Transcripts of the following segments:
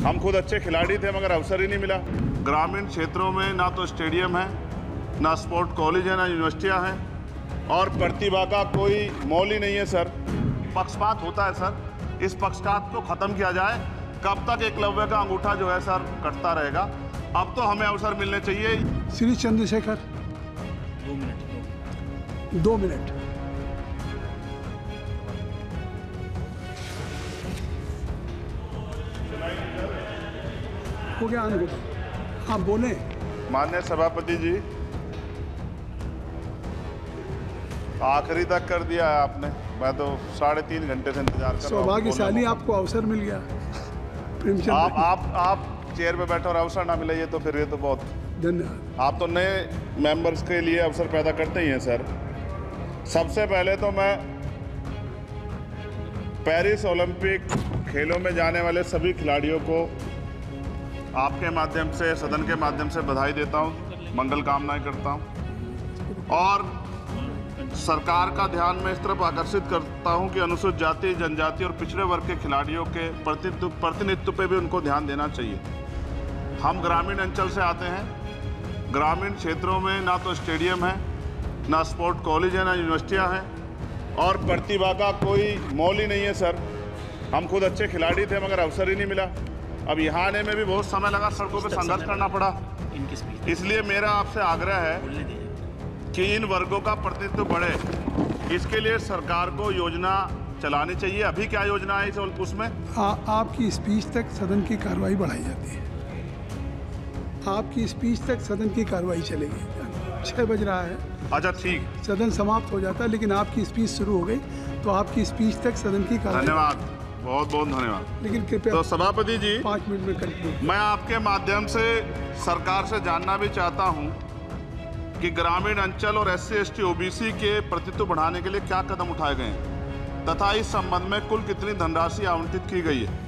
हम खुद अच्छे खिलाड़ी थे मगर अवसर ही नहीं मिला। ग्रामीण क्षेत्रों में ना तो स्टेडियम है, ना स्पोर्ट कॉलेज है, ना यूनिवर्सिटियां हैं और प्रतिभा का कोई मोल ही नहीं है सर। पक्षपात होता है सर, इस पक्षपात को खत्म किया जाए। कब तक एकलव्य का अंगूठा जो है सर कटता रहेगा? अब तो हमें अवसर मिलने चाहिए। श्री चंद्रशेखर 2 मिनट। हो गया अनुभव, आप बोले। माननीय सभापति जी, आखिरी तक कर दिया है आपने। मैं तो 3.5 घंटे से इंतजार कर रहा हूं। सौभाग्यशाली आपको अवसर मिल गया। आप चेयर पे बैठे और अवसर ना मिले, ये तो फिर ये तो बहुत धन्यवाद। आप तो नए मेंबर्स के लिए अवसर पैदा करते ही हैं सर। सबसे पहले तो मैं पेरिस ओलंपिक खेलों में जाने वाले सभी खिलाड़ियों को आपके माध्यम से, सदन के माध्यम से बधाई देता हूं, मंगल कामनाएं करता हूं और सरकार का ध्यान में इस तरफ आकर्षित करता हूं कि अनुसूचित जाति, जनजाति और पिछड़े वर्ग के खिलाड़ियों के प्रतिनिधित्व पे भी उनको ध्यान देना चाहिए। हम ग्रामीण अंचल से आते हैं। ग्रामीण क्षेत्रों में ना तो स्टेडियम है, ना स्पोर्ट कॉलेज है, ना यूनिवर्सिटियां हैं और प्रतिभा का कोई मोल ही नहीं है सर। हम खुद अच्छे खिलाड़ी थे मगर अवसर ही नहीं मिला। अब यहाँ आने में भी बहुत समय लगा, सड़कों पे संघर्ष करना पड़ा। इसलिए मेरा आपसे आग्रह है कि इन वर्गों का प्रतिनिधित्व बढ़े। इसके लिए सरकार को योजना चलानी चाहिए। अभी क्या योजना है उसमें? आपकी स्पीच तक सदन की कार्रवाई बढ़ाई जाती है। आपकी स्पीच तक सदन की कार्रवाई चलेगी। 6 बज रहा है। अच्छा ठीक, सदन समाप्त हो जाता है, लेकिन आपकी स्पीच शुरू हो गई तो आपकी स्पीच तक सदन की कार्रवाई। धन्यवाद, बहुत बहुत धन्यवाद। लेकिन कृपया तो सभापति जी 5 मिनट में कंक्लूड। मैं आपके माध्यम से सरकार से जानना भी चाहता हूं कि ग्रामीण अंचल और SC, ST, OBC के प्रतिनिधित्व बढ़ाने के लिए क्या कदम उठाए गए हैं तथा इस संबंध में कुल कितनी धनराशि आवंटित की गई है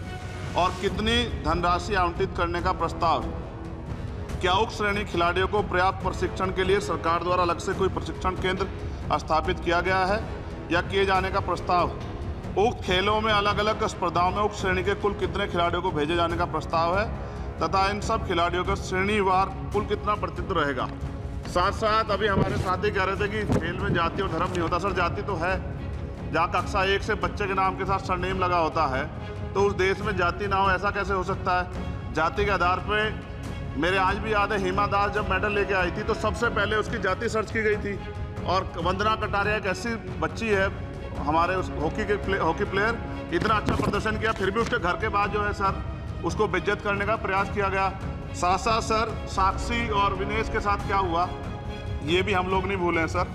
और कितनी धनराशि आवंटित करने का प्रस्ताव। क्या उक्त श्रेणी खिलाड़ियों को पर्याप्त प्रशिक्षण के लिए सरकार द्वारा अलग से कोई प्रशिक्षण केंद्र स्थापित किया गया है या किए जाने का प्रस्ताव। उक्त खेलों में अलग अलग स्पर्धाओं में उक्त श्रेणी के कुल कितने खिलाड़ियों को भेजे जाने का प्रस्ताव है तथा इन सब खिलाड़ियों का श्रेणीवार कुल कितना प्रतिनिधित्व रहेगा। साथ साथ अभी हमारे साथी कह रहे थे कि खेल में जाति और धर्म नहीं होता। सर जाति तो है, जहाँ कक्षा 1 से बच्चे के नाम के साथ सरनेम लगा होता है तो उस देश में जाति ना हो, ऐसा कैसे हो सकता है? जाति के आधार पे मेरे आज भी याद है, हिमा दास जब मेडल लेके आई थी तो सबसे पहले उसकी जाति सर्च की गई थी। और वंदना कटारिया एक ऐसी बच्ची है हमारे उस हॉकी प्लेयर, इतना अच्छा प्रदर्शन किया, फिर भी उसके घर के बाद जो है सर उसको बेइज्जत करने का प्रयास किया गया। साथ साथ सर साक्षी और विनेश के साथ क्या हुआ ये भी हम लोग नहीं भूलें सर।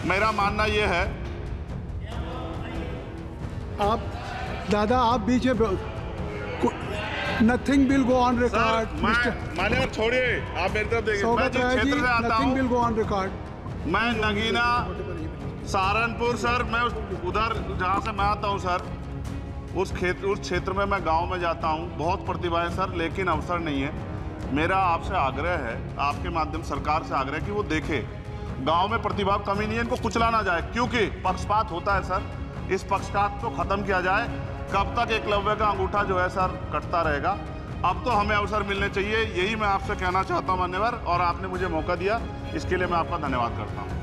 मेरा मानना ये है, आप दादा आप बीच में nothing will go on record. मान्यवर छोड़िए, आप मेरी तरफ देखिए। मैं जिस क्षेत्र से आता हूं, nothing will go on record. मैं नगीना सहारनपुर सर, मैं उधर जहाँ से मैं आता हूँ सर, उस क्षेत्र में मैं गांव में जाता हूँ। बहुत प्रतिभा है सर, लेकिन अवसर नहीं है। मेरा आपसे आग्रह है, आपके माध्यम सरकार से आग्रह कि वो देखे गांव में प्रतिभा कमी नहीं है, इनको कुचला ना जाए क्योंकि पक्षपात होता है सर। इस पक्षपात को खत्म किया जाए। कब तक एकलव्य का अंगूठा जो है सर कटता रहेगा? अब तो हमें अवसर मिलने चाहिए। यही मैं आपसे कहना चाहता हूँ मान्यवर, और आपने मुझे मौका दिया इसके लिए मैं आपका धन्यवाद करता हूँ।